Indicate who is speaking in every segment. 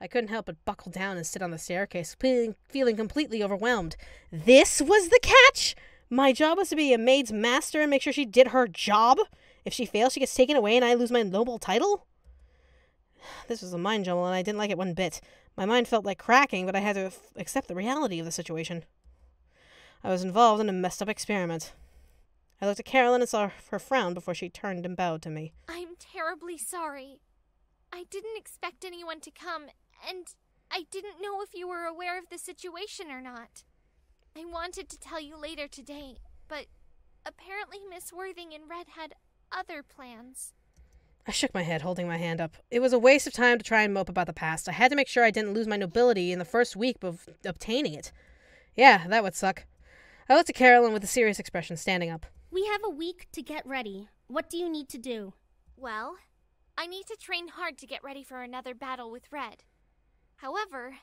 Speaker 1: I couldn't help but buckle down and sit on the staircase, feeling completely overwhelmed. This was the catch? My job was to be a maid's master and make sure she did her job? If she fails, she gets taken away and I lose my noble title? This was a mind jumble and I didn't like it one bit. My mind felt like cracking, but I had to accept the reality of the situation. I was involved in a messed up experiment. I looked at Carolyn and saw her frown before she turned and bowed to me.
Speaker 2: I'm terribly sorry. I didn't expect anyone to come, and I didn't know if you were aware of the situation or not. I wanted to tell you later today, but apparently Miss Worthing and Red had other plans.
Speaker 1: I shook my head, holding my hand up. It was a waste of time to try and mope about the past. I had to make sure I didn't lose my nobility in the first week of obtaining it. Yeah, that would suck. I looked at Carolyn with a serious expression, standing up.
Speaker 3: We have a week to get ready. What do you need to do?
Speaker 2: Well, I need to train hard to get ready for another battle with Red. However,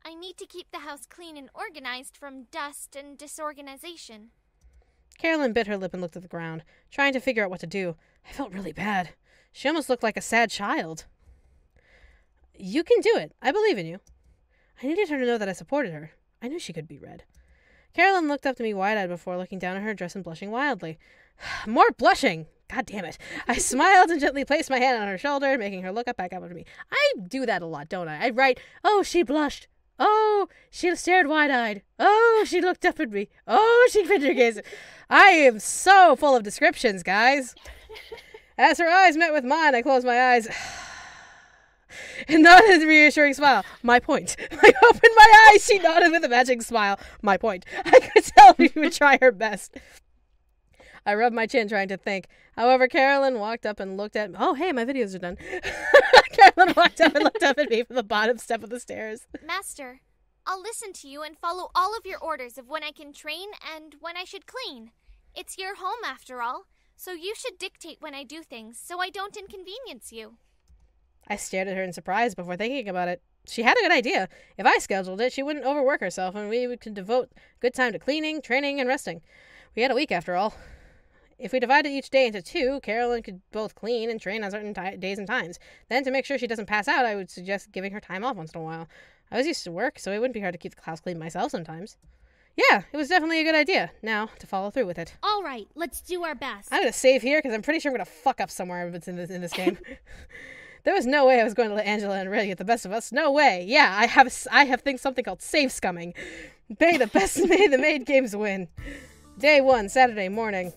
Speaker 2: I need to keep the house clean and organized from dust and disorganization.
Speaker 1: Carolyn bit her lip and looked at the ground, trying to figure out what to do. I felt really bad. She almost looked like a sad child. You can do it. I believe in you. I needed her to know that I supported her. I knew she could be Red. Carolyn looked up to me wide-eyed before looking down at her dress and blushing wildly. More blushing! God damn it. I smiled and gently placed my hand on her shoulder, making her look up back up at me. I do that a lot, don't I? I write, oh, she blushed. Oh, she stared wide-eyed. Oh, she looked up at me. Oh, she pinned her gaze. I am so full of descriptions, guys. As her eyes met with mine, I closed my eyes and nodded with a reassuring smile. My point. I opened my eyes. She nodded with a matching smile. My point. I could tell she would try her best. I rubbed my chin, trying to think. However, Carolyn walked up and looked at me. Oh, hey, my videos are done. Carolyn walked up and looked up at me from the bottom step of the stairs.
Speaker 2: Master, I'll listen to you and follow all of your orders of when I can train and when I should clean. It's your home, after all, so you should dictate when I do things so I don't inconvenience you.
Speaker 1: I stared at her in surprise before thinking about it. She had a good idea. If I scheduled it, she wouldn't overwork herself, and we could devote good time to cleaning, training, and resting. We had a week, after all. If we divided each day into 2, Carolyn could both clean and train on certain days and times. Then, to make sure she doesn't pass out, I would suggest giving her time off once in a while. I was used to work, so it wouldn't be hard to keep the house clean myself sometimes. Yeah, it was definitely a good idea. Now, to follow through with it.
Speaker 3: All right, let's do our best.
Speaker 1: I'm going to save here, because I'm pretty sure I'm going to fuck up somewhere if it's in this game. There was no way I was going to let Angela and Red get the best of us. No way. Yeah, I have something called save scumming. May the Maid games win. Day 1, Saturday morning.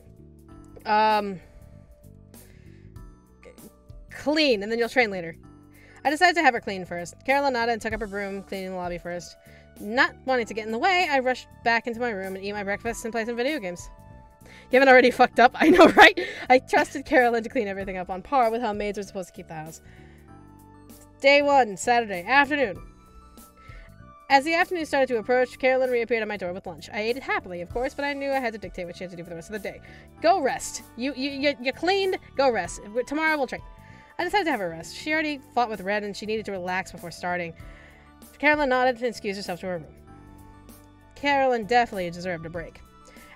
Speaker 1: Clean, and then you'll train later. I decided to have her clean first. Carolyn nodded and took up her broom, cleaning the lobby first. Not wanting to get in the way, I rushed back into my room and eat my breakfast and play some video games. You haven't already fucked up? I know, right? I trusted Carolyn to clean everything up on par with how maids are supposed to keep the house. Day 1, Saturday afternoon. As the afternoon started to approach, Carolyn reappeared at my door with lunch. I ate it happily, of course, but I knew I had to dictate what she had to do for the rest of the day. Go rest. You cleaned. Go rest. Tomorrow we'll train. I decided to have her rest. She already fought with Red, and she needed to relax before starting. Carolyn nodded and excused herself to her room. Carolyn definitely deserved a break.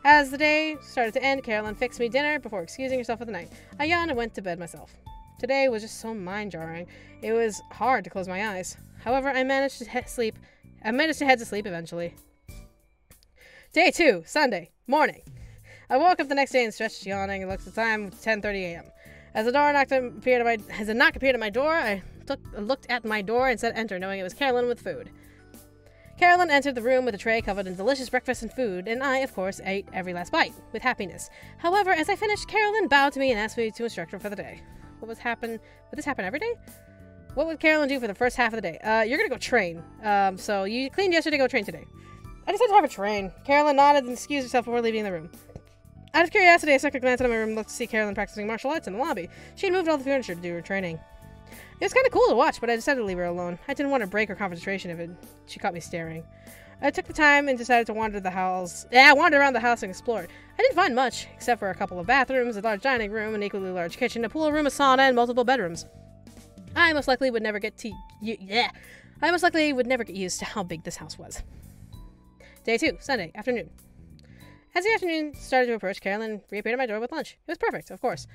Speaker 1: As the day started to end, Carolyn fixed me dinner before excusing herself for the night. I yawned and went to bed myself. Today was just so mind-jarring. It was hard to close my eyes. However, I managed to head to sleep eventually. Day 2, Sunday, morning. I woke up the next day and stretched, yawning, and looked at the time, 10:30 a.m. As a knock appeared at my door, I looked at my door and said enter, knowing it was Carolyn with food. Carolyn entered the room with a tray covered in delicious breakfast and food, and I, of course, ate every last bite, with happiness. However, as I finished, Carolyn bowed to me and asked me to instruct her for the day. Would this happen every day? What would Carolyn do for the first half of the day? You're gonna go train. So you cleaned yesterday, go train today. I decided to have her train. Carolyn nodded and excused herself before leaving the room. Out of curiosity, I took a glance at my room and looked to see Carolyn practicing martial arts in the lobby. She had moved all the furniture to do her training. It was kind of cool to watch, but I decided to leave her alone. I didn't want to break her concentration if she caught me staring. I took the time and decided to wander around the house and explore it. I didn't find much, except for a couple of bathrooms, a large dining room, an equally large kitchen, a pool room, a sauna, and multiple bedrooms. I most likely would never get used to how big this house was. Day 2, Sunday, afternoon. As the afternoon started to approach, Carolyn reappeared at my door with lunch. It was perfect, of course.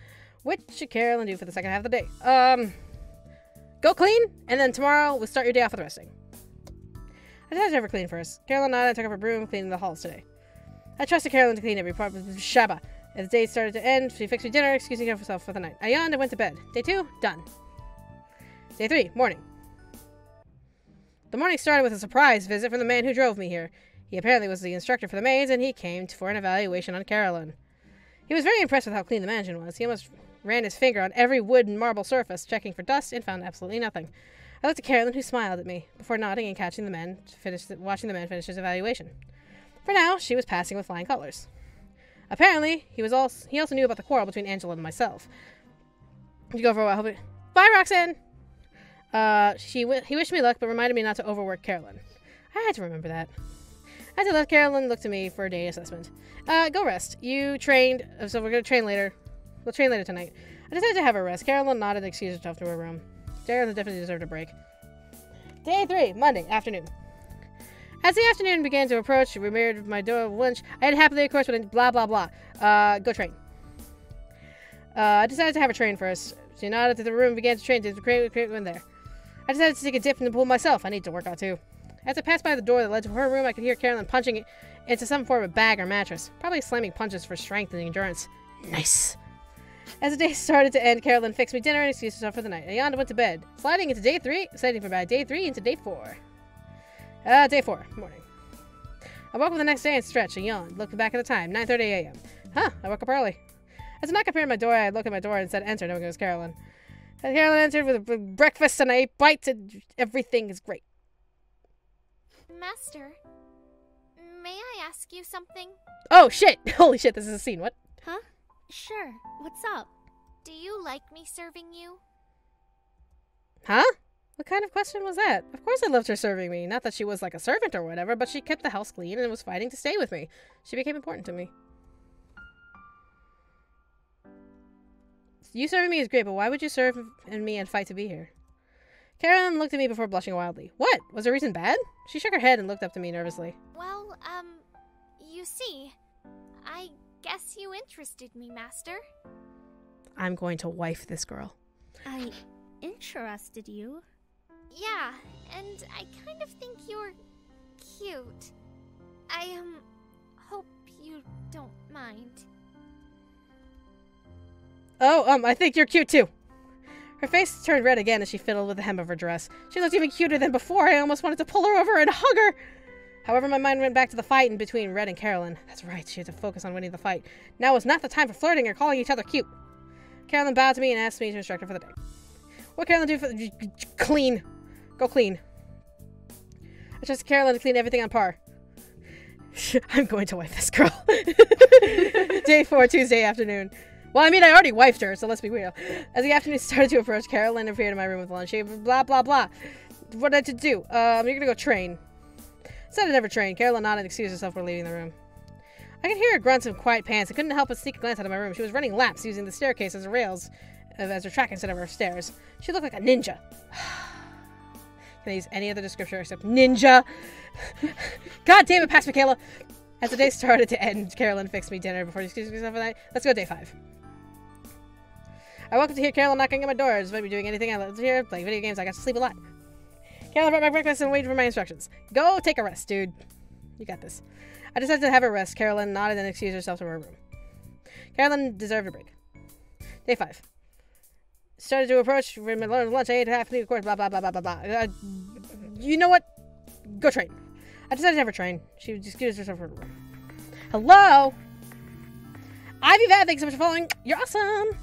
Speaker 1: What should Carolyn do for the second half of the day? Go clean, and then tomorrow we'll start your day off with resting. I decided to have her clean first. Carolyn nodded and took up her broom, cleaning the halls today. I trusted Carolyn to clean every part of the Shabba. As the day started to end, she fixed me dinner, excusing herself for the night. I yawned and went to bed. Day 2, done. Day 3, morning. The morning started with a surprise visit from the man who drove me here. He apparently was the instructor for the maids, and he came for an evaluation on Carolyn. He was very impressed with how clean the mansion was. He almost ran his finger on every wood and marble surface, checking for dust, and found absolutely nothing. I looked at Carolyn, who smiled at me, before nodding and watching the man finish his evaluation. For now, she was passing with flying colors. Apparently, he also knew about the quarrel between Angela and myself. You go for a while. Bye, Roxanne! He wished me luck, but reminded me not to overwork Carolyn. I had to remember that. As I left, Carolyn looked at me for a day assessment. Go rest. You trained, so we're going to train later. We'll train later tonight. I decided to have her rest. Carolyn nodded and excused herself to her room. Carolyn definitely deserved a break. Day 3, Monday, afternoon. As the afternoon began to approach, we reared my door of lunch. I had happily, of course, but blah, blah, blah. Go train. I decided to have her train first. She nodded to the room and began to train to in there. I decided to take a dip in the pool myself. I need to work out, too. As I passed by the door that led to her room, I could hear Carolyn punching it into some form of bag or mattress. Probably slamming punches for strength and endurance. Nice. As the day started to end, Carolyn fixed me dinner and excused herself for the night. I yawned and went to bed. Sliding into day 3 into day 4. Day 4, morning. I woke up the next day and stretched. I yawned, looking back at the time, 9:30 a.m. Huh, I woke up early. As a knock appeared at my door, I looked at my door and said enter, knowing it was Carolyn. As Carolyn entered with a breakfast and I ate bites and everything is great.
Speaker 2: Master, may I ask you something?
Speaker 1: Oh, shit! Holy shit, this is a scene. What?
Speaker 3: Huh? Sure. What's up?
Speaker 2: Do you like me serving you?
Speaker 1: Huh? What kind of question was that? Of course I loved her serving me. Not that she was like a servant or whatever, but she kept the house clean and was fighting to stay with me. She became important to me. You serving me is great, but why would you serve me and fight to be here? Carolyn looked at me before blushing wildly. What? Was the reason bad? She shook her head and looked up to me nervously.
Speaker 2: Well, you see, I guess you interested me, Master.
Speaker 1: I'm going to wife this girl.
Speaker 3: I interested you?
Speaker 2: Yeah, and I kind of think you're cute. I, hope you don't mind.
Speaker 1: Oh, I think you're cute too. Her face turned red again as she fiddled with the hem of her dress. She looked even cuter than before. I almost wanted to pull her over and hug her. However, my mind went back to the fight in between Red and Carolyn. That's right, she had to focus on winning the fight. Now was not the time for flirting or calling each other cute. Carolyn bowed to me and asked me to instruct her for the day. What Carolyn do for clean. Go clean. I trusted Carolyn to clean everything on par. I'm going to wife this girl. Day 4, Tuesday afternoon. Well, I mean, I already wifed her, so let's be real. As the afternoon started to approach, Carolyn appeared in my room with lunch. She blah, blah, blah. What did I to do? You're gonna go train. Said I'd never train. Carolyn nodded and excused herself for leaving the room. I could hear her grunts and quiet pants. I couldn't help but sneak a glance out of my room. She was running laps using the staircase as rails, as her track instead of her stairs. She looked like a ninja. Can I use any other description except ninja? God damn it, pass Michaela! As the day started to end, Carolyn fixed me dinner before she excused herself for the night. Let's go day 5. I woke up to hear Carolyn knocking at my door. Despite me doing anything I loved to hear, playing video games, I got to sleep a lot. Carolyn brought my breakfast and waited for my instructions. Go take a rest, dude. You got this. I decided to have her rest. Carolyn nodded and excused herself to her room. Carolyn deserved a break. Day 5. Started to approach lunch. I ate half of course, blah, blah, blah, blah, blah, blah. You know what? Go train. I decided to have her train. She excused herself for her room. Hello? Ivy Vad, thanks so much for following. You're awesome.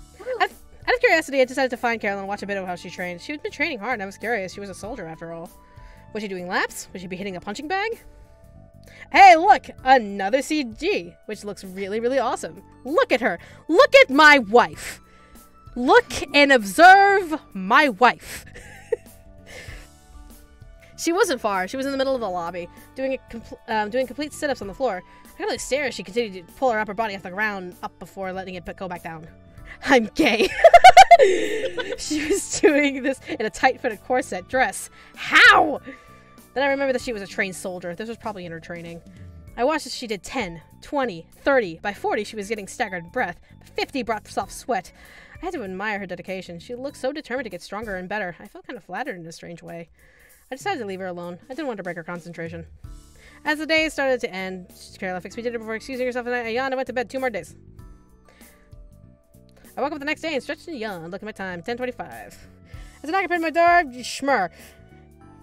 Speaker 1: Out of curiosity, I decided to find Carolyn and watch a bit of how she trained. She had been training hard, and I was curious. She was a soldier, after all. Was she doing laps? Would she be hitting a punching bag? Hey, look! Another CG, which looks really, really awesome. Look at her. Look at my wife. Look and observe my wife. She wasn't far. She was in the middle of the lobby, doing complete sit-ups on the floor. I could really stare as she continued to pull her upper body off the ground up before letting it go back down. I'm gay. She was doing this in a tight-fitted corset dress. How? Then I remembered that she was a trained soldier. This was probably in her training. I watched as she did 10, 20, 30. By 40, she was getting staggered breath. By 50 brought soft sweat. I had to admire her dedication. She looked so determined to get stronger and better. I felt kind of flattered in a strange way. I decided to leave her alone. I didn't want to break her concentration. As the day started to end, Carola fixed me dinner before excusing herself, and I yawned and went to bed 2 more days. I woke up the next day and stretched and yawned. Look at my time, 10:25. As I knocked on my door, schmur.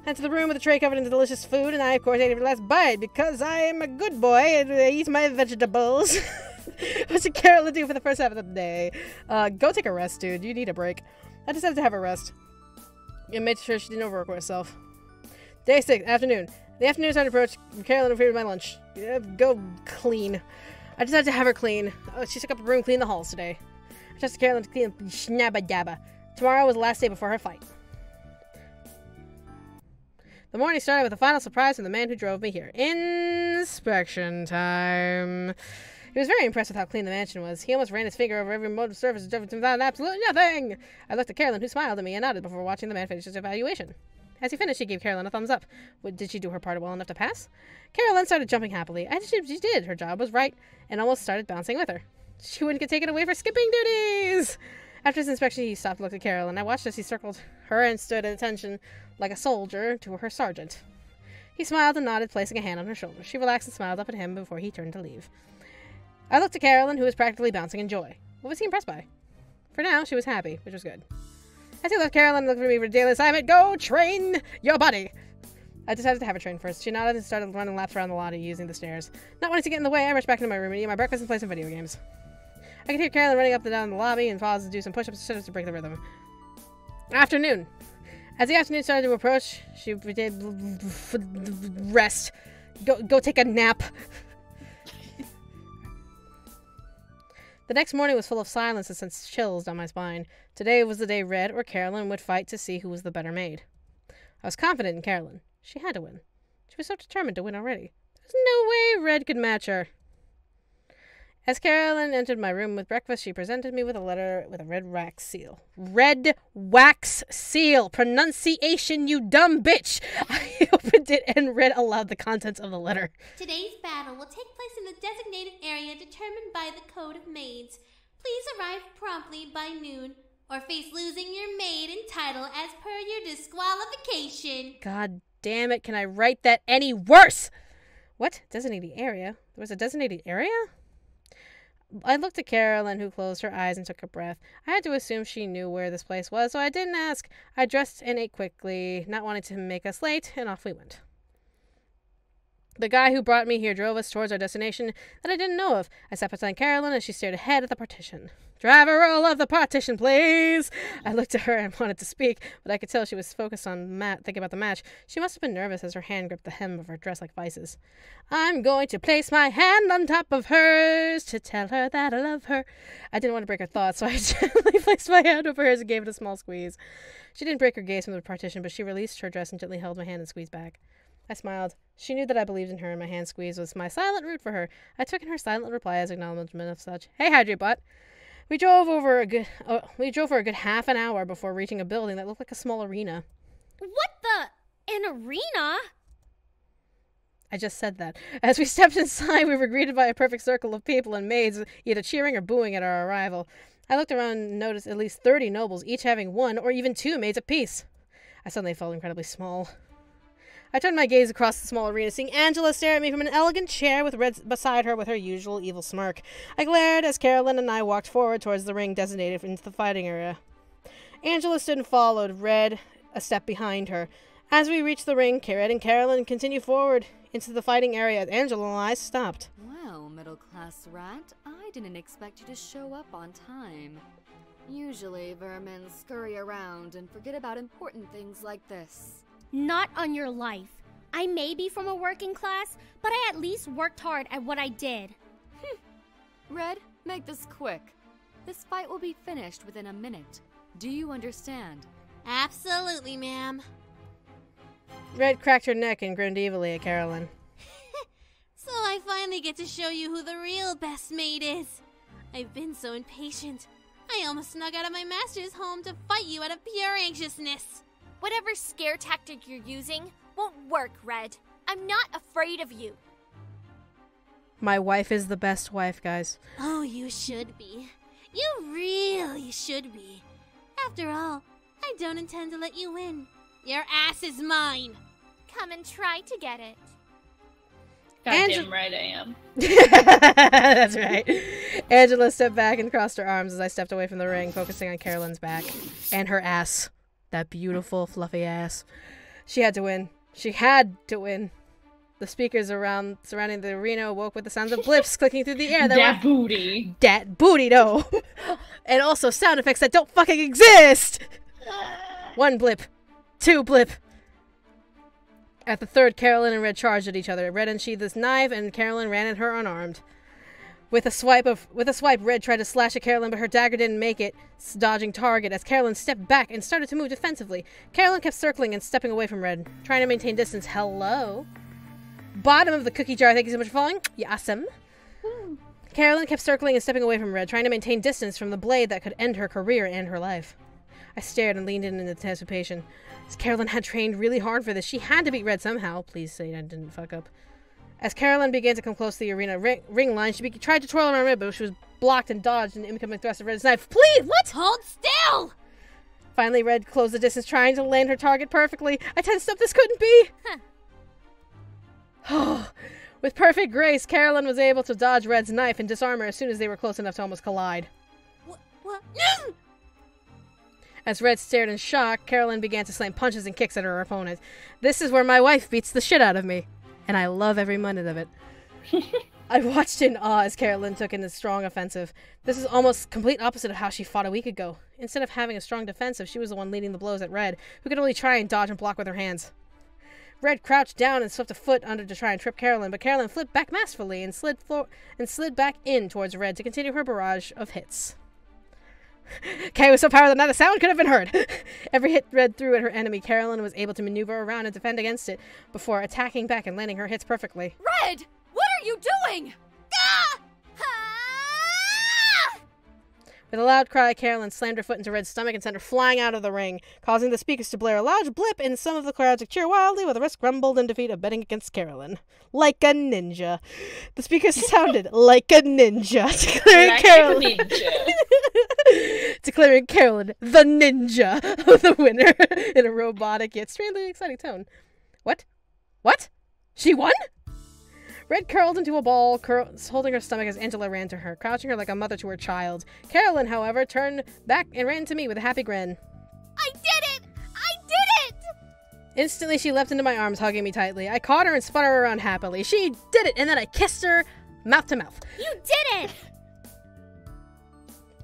Speaker 1: Entered the room with a tray covered in delicious food, and I, of course, ate every last bite because I am a good boy and I eat my vegetables. What should Carola do for the first half of the day? Go take a rest, dude. You need a break. I decided to have a rest and made sure she didn't overwork herself. Day 6, afternoon. The afternoon started to approach. Carola interfered with my lunch. Go clean. I decided to have her clean. She took up a broom, cleaned the halls today. I trusted Carola to clean snabba dabba. Tomorrow was the last day before her fight. The morning started with a final surprise from the man who drove me here. Inspection time. He was very impressed with how clean the mansion was. He almost ran his finger over every mode of surface and driven without absolutely nothing. I looked at Carolyn, who smiled at me and nodded before watching the man finish his evaluation. As he finished, he gave Carolyn a thumbs up. Did she do her part well enough to pass? Carolyn started jumping happily. She did. Her job was right, and almost started bouncing with her. She wouldn't get taken away for skipping duties. After his inspection, he stopped and looked at Carolyn. I watched as he circled her and stood at attention like a soldier to her sergeant. He smiled and nodded, placing a hand on her shoulder. She relaxed and smiled up at him before he turned to leave. I looked at Carolyn, who was practically bouncing in joy. What was he impressed by? For now, she was happy, which was good. As he left, Carolyn looked at me for a daily assignment. Go train your body! I decided to have her train first. She nodded and started running laps around the lobby using the stairs. Not wanting to get in the way, I rushed back into my room and eat my breakfast and play some video games. I could hear Carolyn running up and down the lobby and pause to do some push-ups and sit-ups to break the rhythm. Afternoon. As the afternoon started to approach, she did rest. Go take a nap. The next morning was full of silence and sent chills down my spine. Today was the day Red or Carolyn would fight to see who was the better maid. I was confident in Carolyn. She had to win. She was so determined to win already. There's no way Red could match her. As Carolyn entered my room with breakfast, she presented me with a letter with a red wax seal. Red wax seal! Pronunciation, you dumb bitch! I opened it and read aloud the contents of the letter.
Speaker 4: Today's battle will take place in the designated area determined by the Code of Maids. Please arrive promptly by noon, or face losing your maid and title as per your disqualification.
Speaker 1: God damn it, can I write that any worse? What? Designated area? There was a designated area? I looked at Carolyn, who closed her eyes and took a breath. I had to assume she knew where this place was, so I didn't ask. I dressed and ate quickly, not wanting to make us late, and off we went. The guy who brought me here drove us towards our destination that I didn't know of. I sat beside Carolyn as she stared ahead at the partition. Driver, roll of the partition, please! I looked at her and wanted to speak, but I could tell she was focused on thinking about the match. She must have been nervous as her hand gripped the hem of her dress like vices. I'm going to place my hand on top of hers to tell her that I love her. I didn't want to break her thoughts, so I gently placed my hand over hers and gave it a small squeeze. She didn't break her gaze from the partition, but she released her dress and gently held my hand and squeezed back. I smiled. She knew that I believed in her, and my hand squeeze was my silent root for her. I took in her silent reply as acknowledgement of such. Hey, Hydrate Butt. We drove for a good half an hour before reaching a building that looked like a small arena.
Speaker 3: What the? An arena?
Speaker 1: I just said that. As we stepped inside, we were greeted by a perfect circle of people and maids, either cheering or booing at our arrival. I looked around and noticed at least 30 nobles, each having 1 or even 2 maids apiece. I suddenly felt incredibly small. I turned my gaze across the small arena, seeing Angela stare at me from an elegant chair with Red beside her with her usual evil smirk. I glared as Carolyn and I walked forward towards the ring designated into the fighting area. Angela stood and followed, Red a step behind her. As we reached the ring, Red and Carolyn continued forward into the fighting area as Angela and I stopped.
Speaker 5: Well, middle-class rat, I didn't expect you to show up on time. Usually, vermin scurry around and forget about important things like this.
Speaker 3: Not on your life. I may be from a working class, but I at least worked hard at what I did.
Speaker 5: Red, make this quick. This fight will be finished within a minute. Do you understand?
Speaker 4: Absolutely, ma'am.
Speaker 1: Red cracked her neck and grinned evilly at Carolyn.
Speaker 4: So I finally get to show you who the real best maid is. I've been so impatient. I almost snuck out of my master's home to fight you out of pure anxiousness.
Speaker 2: Whatever scare tactic you're using won't work, Red. I'm not afraid of you.
Speaker 1: My wife is the best wife, guys.
Speaker 4: Oh, you should be. You really should be. After all, I don't intend to let you win. Your ass is mine.
Speaker 2: Come and try to get it.
Speaker 6: Goddamn right I am.
Speaker 1: That's right. Angela stepped back and crossed her arms as I stepped away from the ring, focusing on Carolyn's back. And her ass. That beautiful, fluffy ass. She had to win. She had to win. The speakers surrounding the arena woke with the sounds of blips clicking through the air.
Speaker 6: That booty.
Speaker 1: Dat booty, no. And also sound effects that don't fucking exist. 1 blip. 2 blip. At the third, Carolyn and Red charged at each other. Red unsheathed this knife, and Carolyn ran at her unarmed. With a swipe, Red tried to slash at Carolyn, but her dagger didn't make it, dodging target as Carolyn stepped back and started to move defensively. Carolyn kept circling and stepping away from Red, trying to maintain distance. Hello? Bottom of the cookie jar, thank you so much for following. You awesome. Carolyn kept circling and stepping away from Red, trying to maintain distance from the blade that could end her career and her life. I stared and leaned in anticipation. Carolyn had trained really hard for this. She had to beat Red somehow. Please say I didn't fuck up. As Carolyn began to come close to the arena ring line, she tried to twirl around Red, but she was blocked and dodged in the incoming thrust of Red's knife. Please, what?
Speaker 4: Hold still!
Speaker 1: Finally, Red closed the distance, trying to land her target perfectly. I tensed up. This couldn't be. With perfect grace, Carolyn was able to dodge Red's knife and disarm her as soon as they were close enough to almost collide.
Speaker 4: What?
Speaker 1: As Red stared in shock, Carolyn began to slam punches and kicks at her opponent. This is where my wife beats the shit out of me, and I love every minute of it. I watched in awe as Carolyn took in a strong offensive. This is almost complete opposite of how she fought a week ago. Instead of having a strong defensive, she was the one leading the blows at Red, who could only try and dodge and block with her hands. Red crouched down and swept a foot under to try and trip Carolyn, but Carolyn flipped back masterfully and slid back in towards Red to continue her barrage of hits. Kay was so powerful that not a sound could have been heard. Every hit Red threw at her enemy, Carolyn was able to maneuver around and defend against it before attacking back and landing her hits perfectly.
Speaker 5: Red! What are you doing?
Speaker 2: Ah!
Speaker 1: With a loud cry, Carolyn slammed her foot into Red's stomach and sent her flying out of the ring, causing the speakers to blare a loud blip and some of the crowd to cheer wildly while the rest grumbled in defeat of betting against Carolyn. Like a ninja. The speakers sounded like a ninja, declaring Carolyn the ninja of the winner in a robotic yet strangely exciting tone. What? What? She won? Red curled into a ball, holding her stomach as Angela ran to her, crouching her like a mother to her child. Carolyn, however, turned back and ran to me with a happy grin.
Speaker 2: I did it! I did it!
Speaker 1: Instantly, she leapt into my arms, hugging me tightly. I caught her and spun her around happily. She did it, and then I kissed her mouth to mouth.
Speaker 3: You did it!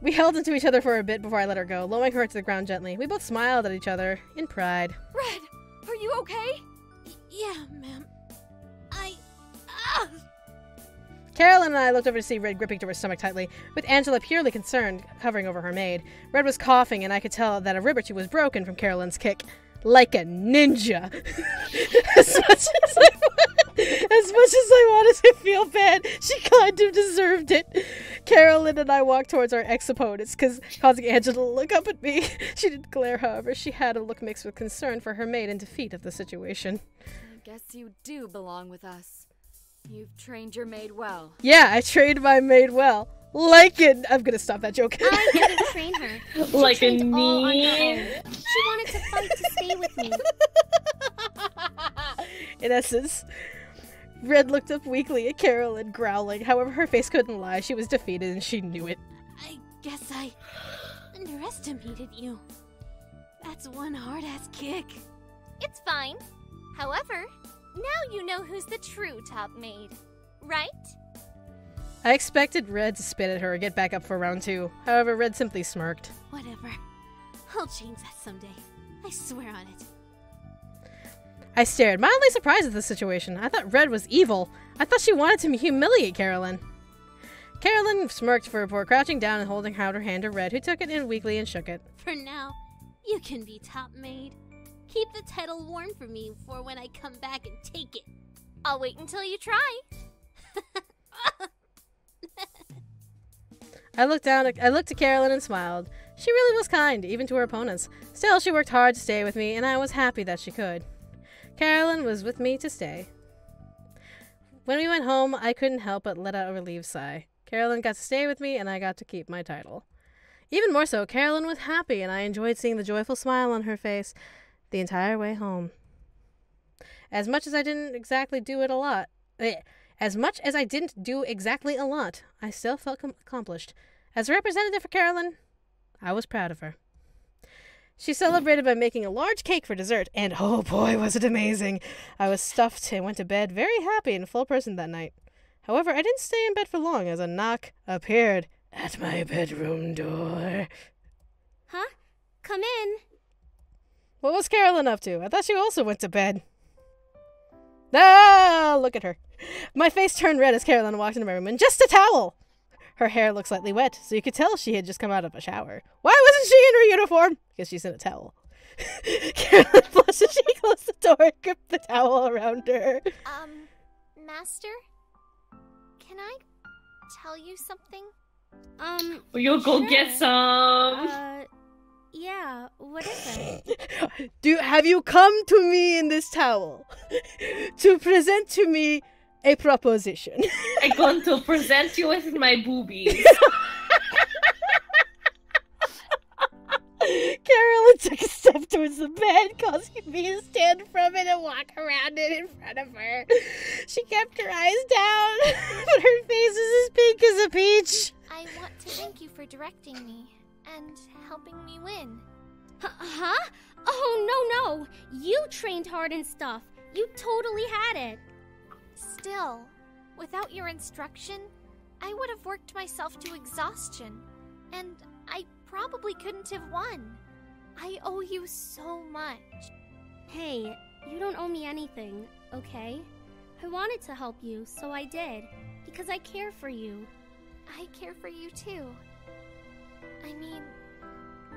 Speaker 1: We held into each other for a bit before I let her go, lowering her to the ground gently. We both smiled at each other in pride.
Speaker 5: Red, are you okay?
Speaker 4: Yeah, ma'am.
Speaker 1: Carolyn and I looked over to see Red gripping to her stomach tightly, with Angela purely concerned, hovering over her maid. Red was coughing, and I could tell that a rib or two was broken from Carolyn's kick. Like a ninja. As much as I wanted to feel bad, she kind of deserved it. Carolyn and I walked towards our ex-opponents, causing Angela to look up at me. She didn't glare, however. She had a look mixed with concern for her maid and defeat of the situation.
Speaker 5: I guess you do belong with us. You've trained your maid well.
Speaker 1: Yeah, I trained my maid well. Like it. I'm gonna stop that joke.
Speaker 3: I didn't train her. She
Speaker 6: Like a
Speaker 3: trained all on her
Speaker 6: knee.
Speaker 3: own. She wanted to fight to stay with me.
Speaker 1: In essence, Red looked up weakly at Carolyn, growling. However, her face couldn't lie. She was defeated, and she knew it.
Speaker 4: I guess I underestimated you. That's one hard-ass kick.
Speaker 2: It's fine. However, now you know who's the true top maid, right?
Speaker 1: I expected Red to spit at her and get back up for round 2. However, Red simply smirked.
Speaker 4: Whatever. I'll change that someday. I swear on it.
Speaker 1: I stared, mildly surprised at the situation. I thought Red was evil. I thought she wanted to humiliate Carolyn. Carolyn smirked before crouching down and holding out her hand to Red, who took it in weakly and shook it.
Speaker 4: For now, you can be top maid. Keep the title warm for me for when I come back and take it.
Speaker 2: I'll wait until you try.
Speaker 1: I looked to Carolyn and smiled. She really was kind, even to her opponents. Still, she worked hard to stay with me, and I was happy that she could. Carolyn was with me to stay. When we went home, I couldn't help but let out a relieved sigh. Carolyn got to stay with me, and I got to keep my title. Even more so, Carolyn was happy, and I enjoyed seeing the joyful smile on her face the entire way home. As much as I didn't exactly do it a lot, I still felt accomplished. As a representative for Carolyn, I was proud of her. She celebrated by making a large cake for dessert, and oh boy, was it amazing! I was stuffed and went to bed very happy and a full person that night. However, I didn't stay in bed for long as a knock appeared at my bedroom door.
Speaker 3: Huh? Come in.
Speaker 1: What was Carolyn up to? I thought she also went to bed. Ah, look at her. My face turned red as Carolyn walked into my room in just a towel. Her hair looked slightly wet, so you could tell she had just come out of a shower. Why wasn't she in her uniform? Because she's in a towel. Carolyn flushed as she closed the door and gripped the towel around her.
Speaker 2: Master? Can I tell you something?
Speaker 6: Well, you'll go get some.
Speaker 3: Yeah, what is it?
Speaker 1: Have you come to me in this towel to present to me a proposition?
Speaker 6: I'm going to present you with my boobies.
Speaker 1: Carolyn took a step towards the bed, causing me to stand from it and walk around it in front of her. She kept her eyes down, but her face was as pink as a peach.
Speaker 2: I want to thank you for directing me and helping me win.
Speaker 3: Huh? Oh, no. You trained hard and stuff. You totally had it.
Speaker 2: Still, without your instruction, I would have worked myself to exhaustion, and I probably couldn't have won. I owe you so much.
Speaker 3: Hey, you don't owe me anything, okay? I wanted to help you, so I did, because I care for you.
Speaker 2: I care for you too. I mean,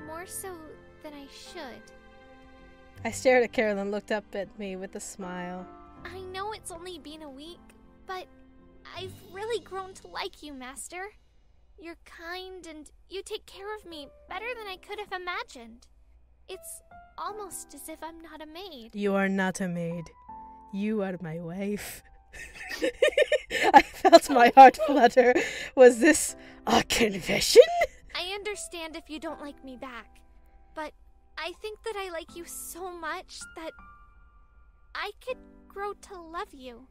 Speaker 2: more so than I should.
Speaker 1: I stared at Carolyn and looked up at me with a smile.
Speaker 2: I know it's only been a week, but I've really grown to like you, Master. You're kind and you take care of me better than I could have imagined. It's almost as if I'm not a maid.
Speaker 1: You are not a maid. You are my wife. I felt my heart flutter. Was this a confession?
Speaker 2: I understand if you don't like me back, but I think that I like you so much that I could grow to love you.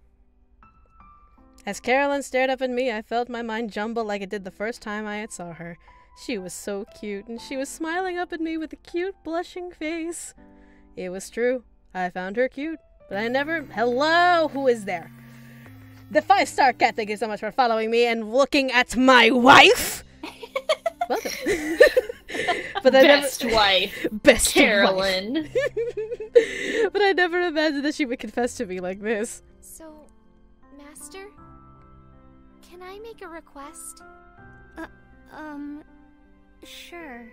Speaker 1: As Carolyn stared up at me, I felt my mind jumble like it did the first time I saw her. She was so cute, and she was smiling up at me with a cute, blushing face. It was true. I found her cute, but I never... Hello? Who is there? The 5-star cat, thank you so much for following me and looking at my wife! Welcome. But
Speaker 6: Best wife.
Speaker 1: Best
Speaker 6: Carolyn.
Speaker 1: Wife. But I never imagined that she would confess to me like this.
Speaker 2: So, Master, can I make a request?
Speaker 3: Sure.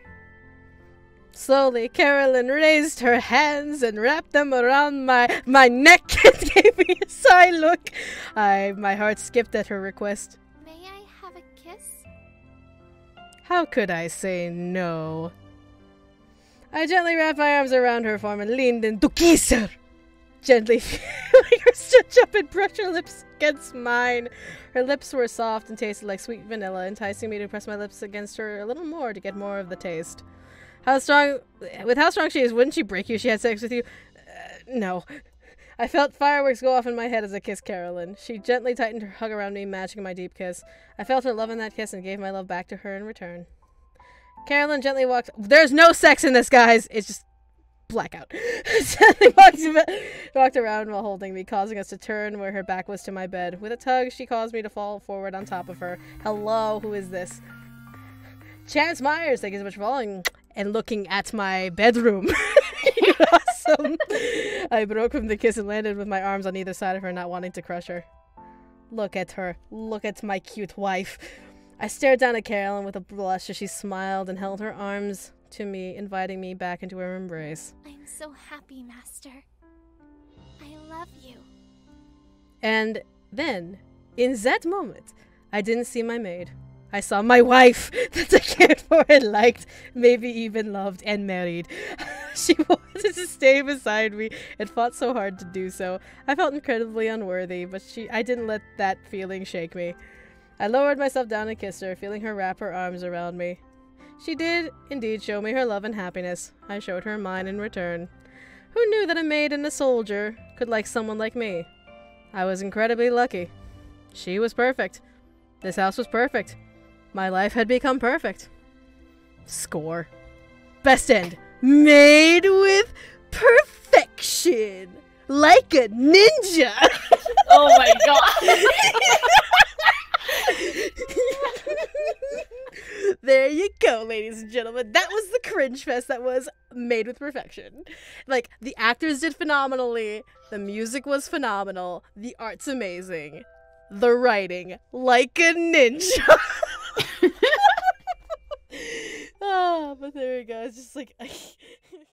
Speaker 1: Slowly, Carolyn raised her hands and wrapped them around my neck and gave me a side look. My heart skipped at her request.
Speaker 2: May I have a kiss?
Speaker 1: How could I say no? I gently wrapped my arms around her form and leaned in to kiss her. Gently feeling her stretch up and brush her lips against mine. Her lips were soft and tasted like sweet vanilla, enticing me to press my lips against her a little more to get more of the taste. With how strong she is, wouldn't she break you if she had sex with you? No. I felt fireworks go off in my head as I kissed Carolyn. She gently tightened her hug around me, matching my deep kiss. I felt her love in that kiss and gave my love back to her in return. Carolyn gently walked... There's no sex in this, guys! It's just... blackout. Gently walked around while holding me, causing us to turn where her back was to my bed. With a tug, she caused me to fall forward on top of her. Hello, who is this? Chance Myers, thank you so much for following and looking at my bedroom. You're awesome. I broke from the kiss and landed with my arms on either side of her, not wanting to crush her. Look at her. Look at my cute wife. I stared down at Carolyn with a blush as she smiled and held her arms to me, inviting me back into her embrace.
Speaker 2: I'm so happy, Master. I love you.
Speaker 1: And then, in that moment, I didn't see my maid. I saw my wife that I cared for and liked, maybe even loved and married. She wanted to stay beside me and fought so hard to do so. I felt incredibly unworthy, but I didn't let that feeling shake me. I lowered myself down and kissed her, feeling her wrap her arms around me. She did indeed show me her love and happiness. I showed her mine in return. Who knew that a maid and a soldier could like someone like me? I was incredibly lucky. She was perfect. This house was perfect. My life had become perfect. Score. Best end. Made with perfection. Like a ninja.
Speaker 6: Oh my god.
Speaker 1: There you go, ladies and gentlemen. That was the cringe fest that was Made with Perfection. Like, the actors did phenomenally. The music was phenomenal. The art's amazing. The writing, like a ninja. Oh, but there you go. It's just like,